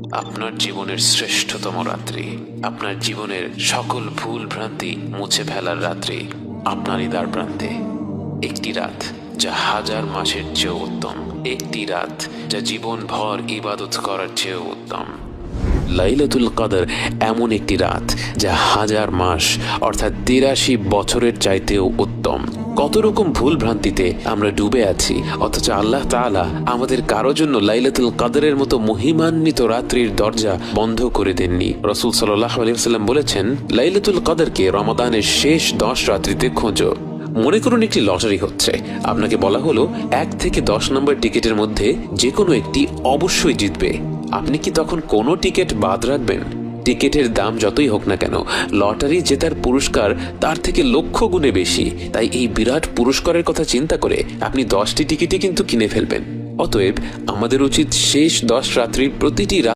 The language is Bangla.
আপনার জীবনের শ্রেষ্ঠতম রাত্রি, আপনার জীবনের সকল ভুল ভ্রান্তি মুছে ফেলার রাত্রি আপনারই দ্বার প্রান্তে। একটি রাত যা হাজার মাসের চেয়েও উত্তম, একটি রাত যা জীবন ভর ইবাদত করার চেয়েও উত্তম। লাইলাতুল কদর এমন একটি রাত যা হাজার মাস অর্থাৎ ৮৩ বছরের চাইতেও উত্তম। কত রকম ভুল ভ্রান্তিতে আমরা ডুবে আছি, অথচ আল্লাহ তাআলা আমাদের কারো জন্য লাইলাতুল কদরের মতো মহিমান্বিত রাত্রির দরজা বন্ধ করে দেননি। রাসূল সাল্লাল্লাহু আলাইহি ওয়াসাল্লাম বলেছেন, লাইলাতুল কদরকে রমাদানের শেষ 10 রাত্রিতে খোঁজো। মনে করুন একটি লটারি হচ্ছে, আপনাকে বলা হলো 1 থেকে 10 নম্বর টিকিটের মধ্যে যে কোনো একটি অবশ্যই জিতবে। আপনি কি তখন কোনো টিকিট বাদ রাখবেন? টিকিটের দাম যতই হোক না কেন, লটারি জেতার পুরস্কার তার থেকে লক্ষ গুণে বেশি। তাই এই বিরাট পুরস্কারের কথা চিন্তা করে আপনি 10টি টিকিটই কিন্তু কিনে ফেলবেন। অতএব আমাদের উচিত শেষ 10 রাত্রির প্রতিটি